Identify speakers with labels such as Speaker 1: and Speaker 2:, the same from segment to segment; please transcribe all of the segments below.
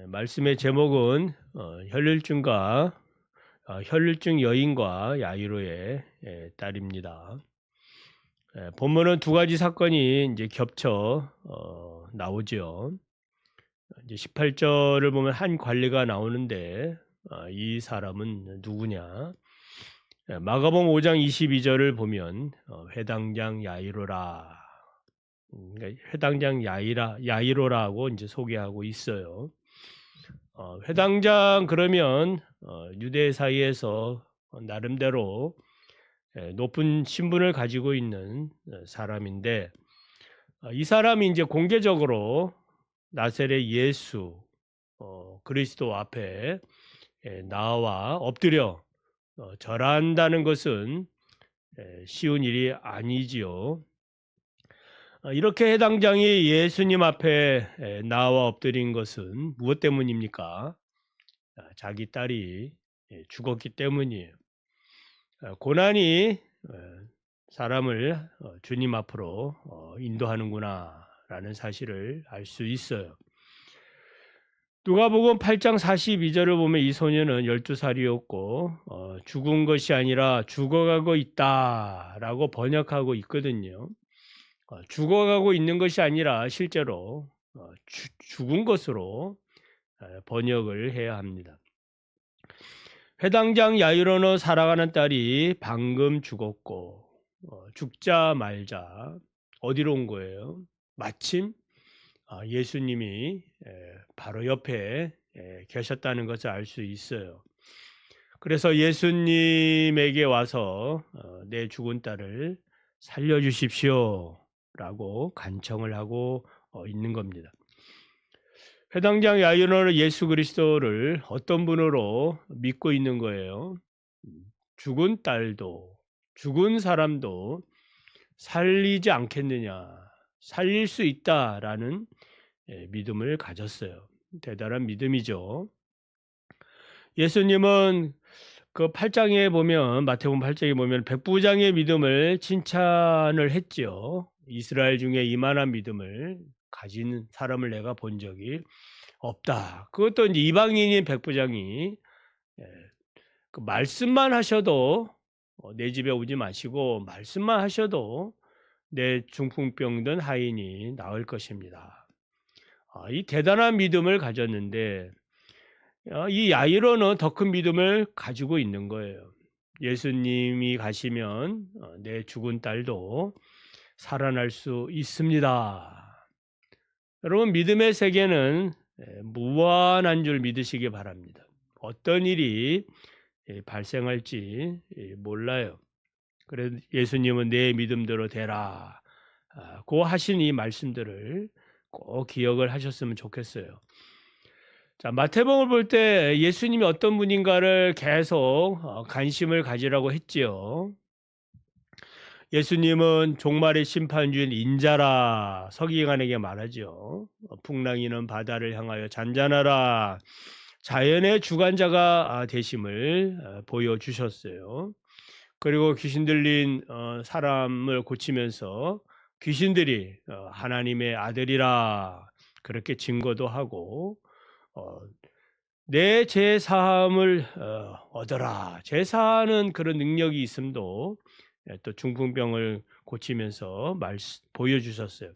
Speaker 1: 말씀의 제목은 혈혈증과 혈혈증 여인과 야이로의 딸입니다. 본문은 두 가지 사건이 이제 겹쳐 나오죠. 이제 18절을 보면 한 관리가 나오는데 이 사람은 누구냐? 마가복음 5장 22절을 보면 회당장 야이로라. 그러니까 회당장 야이로라고 이제 소개하고 있어요. 회당장 그러면 유대 사이에서 나름대로 높은 신분을 가지고 있는 사람인데, 이 사람이 이제 공개적으로 나세렛 예수 그리스도 앞에 나와 엎드려 절한다는 것은 쉬운 일이 아니지요. 이렇게 해당장이 예수님 앞에 나와 엎드린 것은 무엇 때문입니까? 자기 딸이 죽었기 때문이에요. 고난이 사람을 주님 앞으로 인도하는구나라는 사실을 알 수 있어요. 누가복음 8장 42절을 보면 이 소년은 12살이었고 죽은 것이 아니라 죽어가고 있다라고 번역하고 있거든요. 죽어가고 있는 것이 아니라 실제로 죽은 것으로 번역을 해야 합니다. 회당장 야이로는 살아가는 딸이 방금 죽었고 죽자 말자 어디로 온 거예요? 마침 예수님이 바로 옆에 계셨다는 것을 알 수 있어요. 그래서 예수님에게 와서 내 죽은 딸을 살려주십시오 라고 간청을 하고 있는 겁니다. 회당장 야이로는 예수 그리스도를 어떤 분으로 믿고 있는 거예요? 죽은 딸도 죽은 사람도 살리지 않겠느냐, 살릴 수 있다라는 믿음을 가졌어요. 대단한 믿음이죠. 예수님은 그 8장에 보면 마태복음 8장에 보면 백부장의 믿음을 칭찬을 했죠. 이스라엘 중에 이만한 믿음을 가진 사람을 내가 본 적이 없다. 그것도 이제 이방인인 백부장이 그 말씀만 하셔도 내 집에 오지 마시고 말씀만 하셔도 내 중풍병든 하인이 나을 것입니다. 이 대단한 믿음을 가졌는데 이 야이로는 더 큰 믿음을 가지고 있는 거예요. 예수님이 가시면 내 죽은 딸도 살아날 수 있습니다. 여러분, 믿음의 세계는 무한한 줄 믿으시기 바랍니다. 어떤 일이 발생할지 몰라요. 그래서 예수님은 내 믿음대로 되라 고 하신 이 말씀들을 꼭 기억을 하셨으면 좋겠어요. 자, 마태복음을 볼 때 예수님이 어떤 분인가를 계속 관심을 가지라고 했지요. 예수님은 종말의 심판주인 인자라 서기관에게 말하죠. 풍랑이는 바다를 향하여 잔잔하라. 자연의 주관자가 되심을 보여주셨어요. 그리고 귀신 들린 사람을 고치면서 귀신들이 하나님의 아들이라 그렇게 증거도 하고 내 죄사함을 얻어라. 죄사하는 그런 능력이 있음도 또 중풍병을 고치면서 보여주셨어요.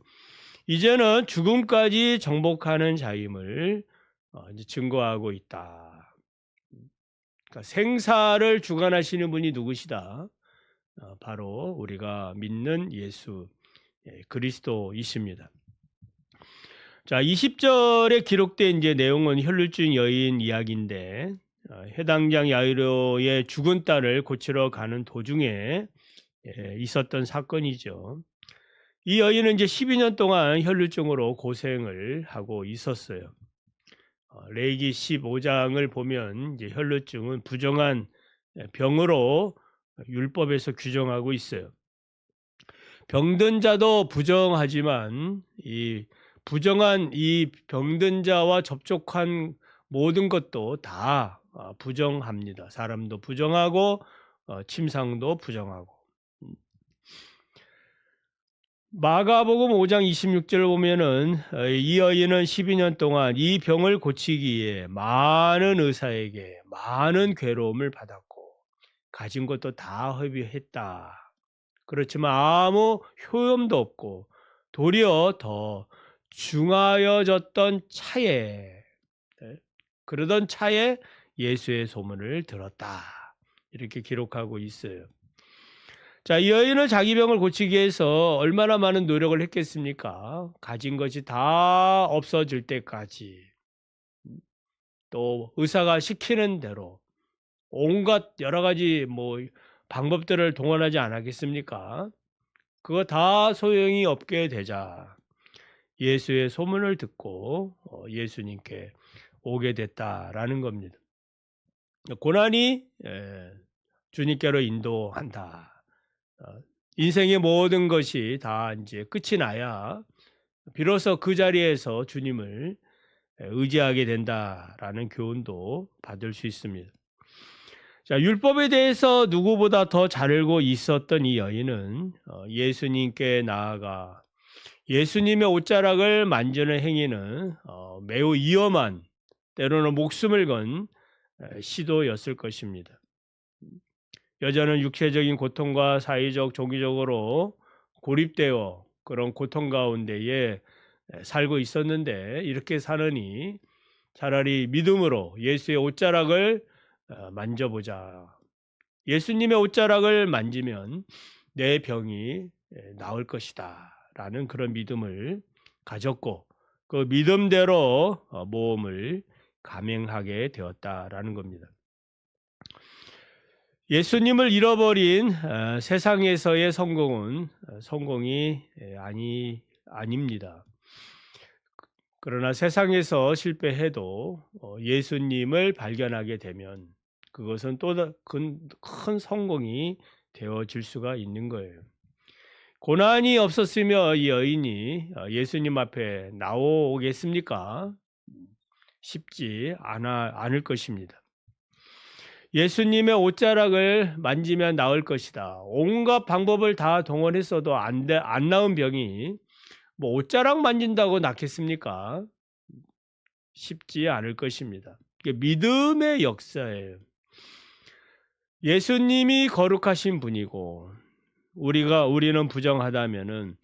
Speaker 1: 이제는 죽음까지 정복하는 자임을 이제 증거하고 있다. 그러니까 생사를 주관하시는 분이 누구시다? 바로 우리가 믿는 예수 그리스도이십니다. 자, 20절에 기록된 이제 내용은 혈루증 여인 이야기인데 해당장 야이로의 죽은 딸을 고치러 가는 도중에 있었던 사건이죠. 이 여인은 이제 12년 동안 혈루증으로 고생을 하고 있었어요. 레위기 15장을 보면 이제 혈루증은 부정한 병으로 율법에서 규정하고 있어요. 병든 자도 부정하지만 이 부정한 이 병든 자와 접촉한 모든 것도 다 부정합니다. 사람도 부정하고 침상도 부정하고. 마가복음 5장 26절을 보면은 이 여인은 12년 동안 이 병을 고치기 위해 많은 의사에게 많은 괴로움을 받았고 가진 것도 다 허비했다. 그렇지만 아무 효험도 없고 도리어 더 중하여졌던 차에, 네, 그러던 차에 예수의 소문을 들었다. 이렇게 기록하고 있어요. 자, 이 여인은 자기 병을 고치기 위해서 얼마나 많은 노력을 했겠습니까? 가진 것이 다 없어질 때까지. 또 의사가 시키는 대로 온갖 여러 가지 방법들을 동원하지 않았겠습니까? 그거 다 소용이 없게 되자 예수의 소문을 듣고 예수님께 오게 됐다라는 겁니다. 고난이 주님께로 인도한다. 인생의 모든 것이 다 이제 끝이 나야 비로소 그 자리에서 주님을 의지하게 된다라는 교훈도 받을 수 있습니다. 자, 율법에 대해서 누구보다 더 잘 알고 있었던 이 여인은 예수님께 나아가 예수님의 옷자락을 만지는 행위는 매우 위험한, 때로는 목숨을 건 시도였을 것입니다. 여자는 육체적인 고통과 사회적, 종교적으로 고립되어 그런 고통 가운데에 살고 있었는데 이렇게 사느니 차라리 믿음으로 예수의 옷자락을 만져보자. 예수님의 옷자락을 만지면 내 병이 나을 것이다 라는 그런 믿음을 가졌고 그 믿음대로 모험을 감행하게 되었다라는 겁니다. 예수님을 잃어버린 세상에서의 성공은 성공이 아닙니다. 그러나 세상에서 실패해도 예수님을 발견하게 되면 그것은 또 큰 성공이 되어질 수가 있는 거예요. 고난이 없었으며 이 여인이 예수님 앞에 나오겠습니까? 쉽지 않을 것입니다. 예수님의 옷자락을 만지면 나을 것이다. 온갖 방법을 다 동원했어도 안 나은 병이 옷자락 만진다고 낫겠습니까? 쉽지 않을 것입니다. 이게 믿음의 역사예요. 예수님이 거룩하신 분이고 우리는 부정하다면은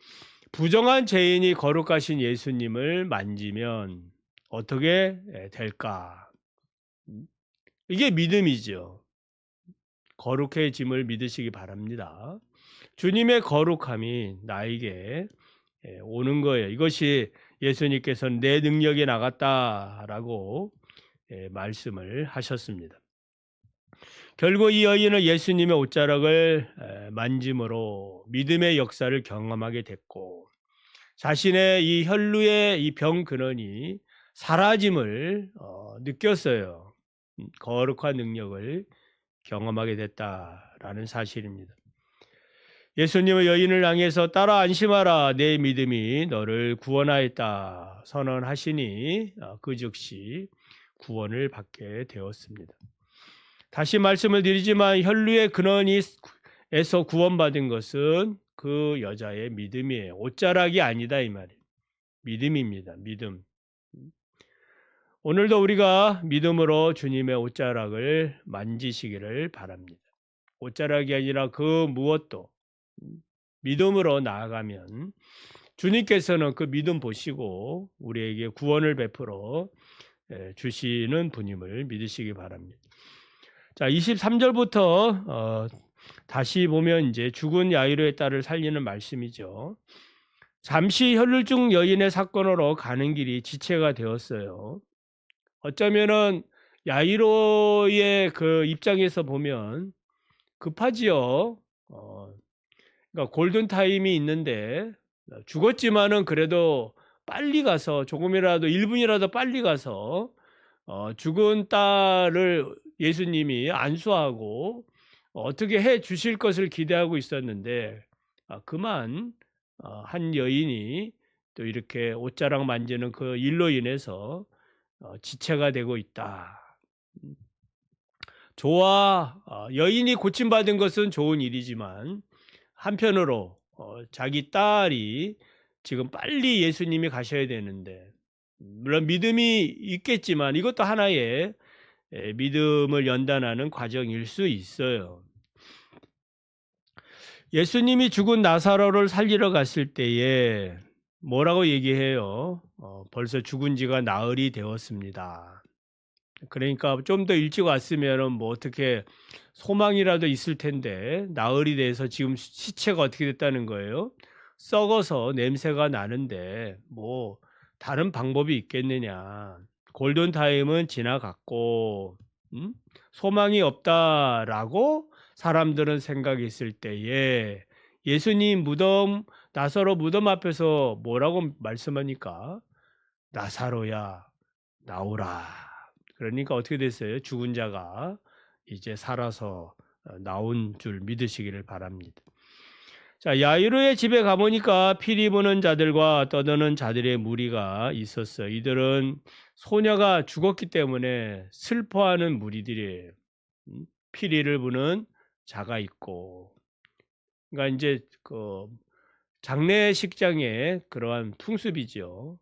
Speaker 1: 부정한 죄인이 거룩하신 예수님을 만지면 어떻게 될까? 이게 믿음이죠. 거룩해짐을 믿으시기 바랍니다. 주님의 거룩함이 나에게 오는 거예요. 이것이 예수님께서는 내 능력이 나갔다라고 말씀을 하셨습니다. 결국 이 여인은 예수님의 옷자락을 만짐으로 믿음의 역사를 경험하게 됐고 자신의 이 혈루의 이 병 근원이 사라짐을 느꼈어요. 거룩한 능력을 경험하게 됐다라는 사실입니다. 예수님은 여인을 향해서 따라 안심하라 내 믿음이 너를 구원하였다 선언하시니 그 즉시 구원을 받게 되었습니다. 다시 말씀을 드리지만 혈루의 근원에서 구원받은 것은 그 여자의 믿음이에요. 옷자락이 아니다 이 말이에요. 믿음입니다. 믿음. 오늘도 우리가 믿음으로 주님의 옷자락을 만지시기를 바랍니다. 옷자락이 아니라 그 무엇도 믿음으로 나아가면 주님께서는 그 믿음 보시고 우리에게 구원을 베풀어 주시는 분임을 믿으시기 바랍니다. 자, 23절부터 다시 보면 이제 죽은 야이로의 딸을 살리는 말씀이죠. 잠시 혈루증 여인의 사건으로 가는 길이 지체가 되었어요. 어쩌면은 야이로의 그 입장에서 보면 급하지요. 그러니까 골든 타임이 있는데 죽었지만은 그래도 빨리 가서 조금이라도 1분이라도 빨리 가서 죽은 딸을 예수님이 안수하고 어떻게 해 주실 것을 기대하고 있었는데 그만 한 여인이 또 이렇게 옷자락 만지는 그 일로 인해서 지체가 되고 있다. 여인이 고침받은 것은 좋은 일이지만 한편으로 자기 딸이 지금 빨리 예수님이 가셔야 되는데, 물론 믿음이 있겠지만 이것도 하나의 믿음을 연단하는 과정일 수 있어요. 예수님이 죽은 나사로를 살리러 갔을 때에 뭐라고 얘기해요? 벌써 죽은 지가 나흘이 되었습니다. 그러니까 좀 더 일찍 왔으면은 뭐 어떻게 소망이라도 있을 텐데, 나흘이 돼서 지금 시체가 어떻게 됐다는 거예요? 썩어서 냄새가 나는데 뭐 다른 방법이 있겠느냐. 골든타임은 지나갔고, 소망이 없다라고 사람들은 생각했을 때에 예수님 나사로 무덤 앞에서 뭐라고 말씀하니까? 나사로야, 나오라. 그러니까 어떻게 됐어요? 죽은 자가 이제 살아서 나온 줄 믿으시기를 바랍니다. 자, 야이로의 집에 가보니까 피리 부는 자들과 떠드는 자들의 무리가 있었어요. 이들은 소녀가 죽었기 때문에 슬퍼하는 무리들이에요. 피리를 부는 자가 있고, 그러니까 이제 그 장례식장의 그러한 풍습이죠.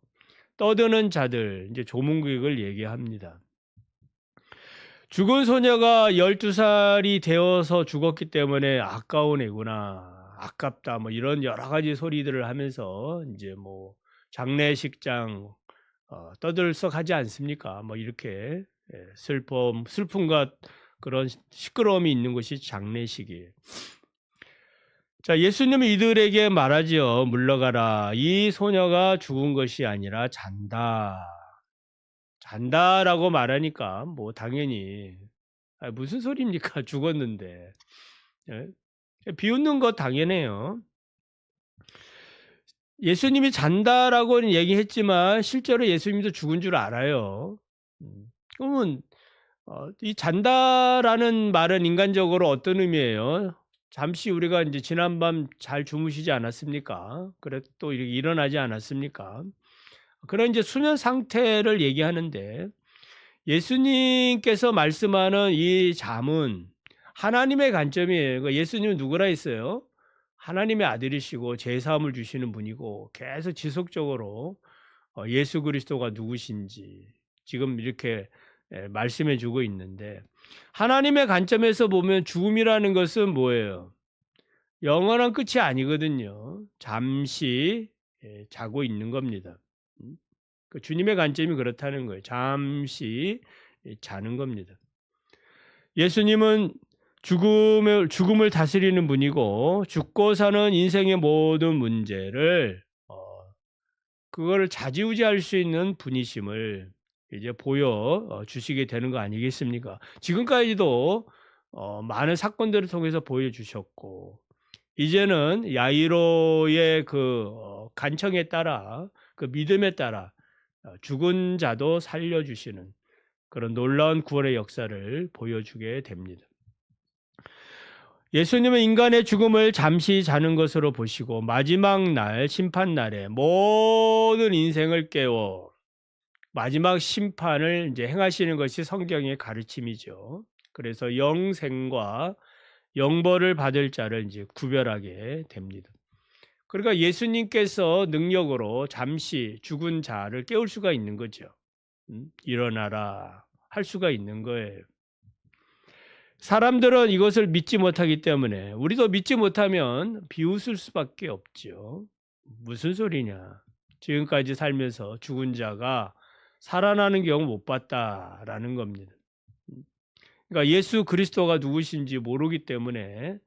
Speaker 1: 떠드는 자들, 이제 조문구획을 얘기합니다. 죽은 소녀가 12살이 되어서 죽었기 때문에 아까운 애구나, 아깝다, 뭐 이런 여러 가지 소리들을 하면서 이제 뭐 장례식장 떠들썩하지 않습니까? 뭐 이렇게 슬픔과 그런 시끄러움이 있는 것이 장례식이에요. 자, 예수님은 이들에게 말하지요. 물러가라. 이 소녀가 죽은 것이 아니라 잔다. 잔다라고 말하니까 뭐 당연히 무슨 소리입니까? 죽었는데. 예? 비웃는 거 당연해요. 예수님이 잔다라고는 얘기했지만 실제로 예수님도 죽은 줄 알아요. 그러면 이 잔다라는 말은 인간적으로 어떤 의미예요? 잠시 우리가 이제 지난밤 잘 주무시지 않았습니까? 그래 또 이렇게 일어나지 않았습니까? 그런 이제 수면 상태를 얘기하는데, 예수님께서 말씀하는 이 잠은 하나님의 관점이에요. 그러니까 예수님은 누구라 했어요? 하나님의 아들이시고 제사함을 주시는 분이고, 계속 지속적으로 예수 그리스도가 누구신지 지금 이렇게 말씀해 주고 있는데, 하나님의 관점에서 보면 죽음이라는 것은 뭐예요? 영원한 끝이 아니거든요. 잠시 자고 있는 겁니다. 주님의 관점이 그렇다는 거예요. 잠시 자는 겁니다. 예수님은 죽음을 다스리는 분이고, 죽고 사는 인생의 모든 문제를 그거를 좌지우지할 수 있는 분이심을 이제 보여 주시게 되는 거 아니겠습니까? 지금까지도 많은 사건들을 통해서 보여주셨고, 이제는 야이로의 그 간청에 따라, 그 믿음에 따라 죽은 자도 살려주시는 그런 놀라운 구원의 역사를 보여주게 됩니다. 예수님은 인간의 죽음을 잠시 자는 것으로 보시고, 마지막 날, 심판날에 모든 인생을 깨워 마지막 심판을 이제 행하시는 것이 성경의 가르침이죠. 그래서 영생과 영벌을 받을 자를 이제 구별하게 됩니다. 그러니까 예수님께서 능력으로 잠시 죽은 자를 깨울 수가 있는 거죠. 일어나라 할 수가 있는 거예요. 사람들은 이것을 믿지 못하기 때문에, 우리도 믿지 못하면 비웃을 수밖에 없죠. 무슨 소리냐. 지금까지 살면서 죽은 자가 살아나는 경우 못 봤다라는 겁니다. 그러니까 예수 그리스도가 누구신지 모르기 때문에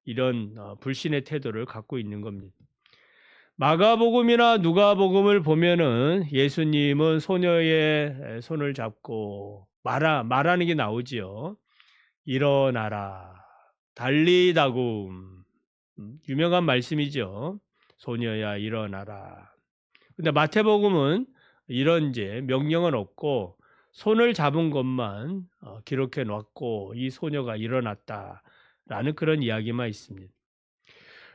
Speaker 1: 이런 불신의 태도를 갖고 있는 겁니다. 마가복음이나 누가복음을 보면은 예수님은 소녀의 손을 잡고 말하는 게 나오지요. 일어나라. 달리다굼. 유명한 말씀이죠. 소녀야 일어나라. 근데 마태복음은 이런 이제 명령은 없고 손을 잡은 것만 기록해 놨고, 이 소녀가 일어났다라는 그런 이야기만 있습니다.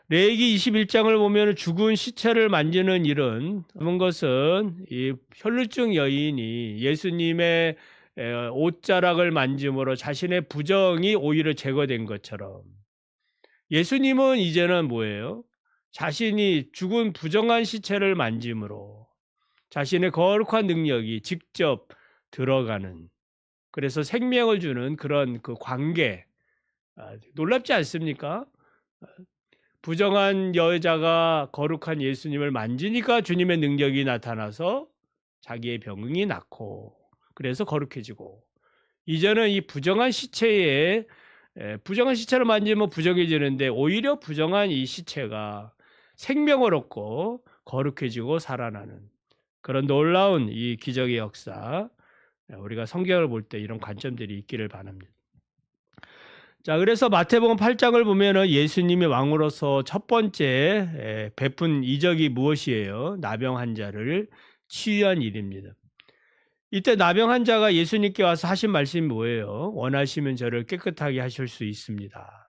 Speaker 1: 레위기 21장을 보면 죽은 시체를 만지는 일은, 그런 것은 이 혈루증 여인이 예수님의 옷자락을 만짐으로 자신의 부정이 오히려 제거된 것처럼, 예수님은 이제는 뭐예요? 자신이 죽은 부정한 시체를 만짐으로 자신의 거룩한 능력이 직접 들어가는, 그래서 생명을 주는 그런 그 관계, 놀랍지 않습니까? 부정한 여자가 거룩한 예수님을 만지니까 주님의 능력이 나타나서 자기의 병이 낫고 그래서 거룩해지고, 이제는 이 부정한 시체를 만지면 부정해지는데 오히려 부정한 이 시체가 생명을 얻고 거룩해지고 살아나는 그런 놀라운 이 기적의 역사, 우리가 성경을 볼 때 이런 관점들이 있기를 바랍니다. 자, 그래서 마태복음 8장을 보면은 예수님이 왕으로서 첫 번째 베푼 이적이 무엇이에요? 나병 환자를 치유한 일입니다. 이때 나병 환자가 예수님께 와서 하신 말씀이 뭐예요? 원하시면 저를 깨끗하게 하실 수 있습니다.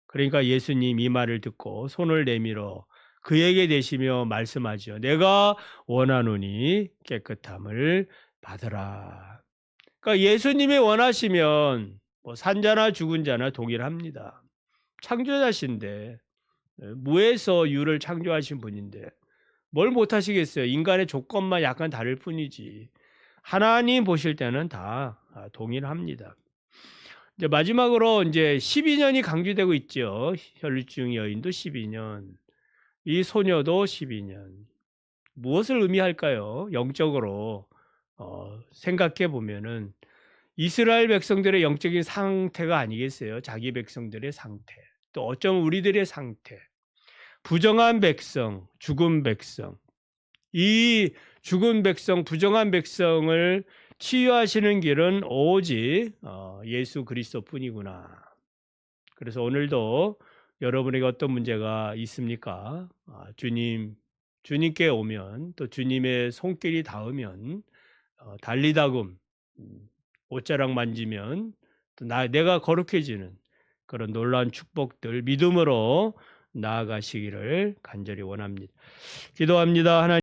Speaker 1: 그러니까 예수님 이 말을 듣고 손을 내밀어 그에게 대시며 말씀하죠. 내가 원하노니 깨끗함을 받으라. 그러니까 예수님이 원하시면 뭐 산자나 죽은 자나 동일합니다. 창조자신데, 무에서 유를 창조하신 분인데 뭘 못하시겠어요? 인간의 조건만 약간 다를 뿐이지 하나님 보실 때는 다 동일합니다. 이제 마지막으로 이제 12년이 강조되고 있죠. 혈루증 여인도 12년, 이 소녀도 12년. 무엇을 의미할까요? 영적으로 생각해 보면은 이스라엘 백성들의 영적인 상태가 아니겠어요? 자기 백성들의 상태, 또 어쩌면 우리들의 상태, 부정한 백성, 죽은 백성, 이 죽은 백성, 부정한 백성을 치유하시는 길은 오직 예수 그리스도뿐이구나. 그래서 오늘도 여러분에게 어떤 문제가 있습니까? 주님께 오면, 또 주님의 손길이 닿으면, 달리다금 옷자락 만지면 또 내가 거룩해지는 그런 놀라운 축복들 믿음으로 나아가시기를 간절히 원합니다. 기도합니다. 하나님.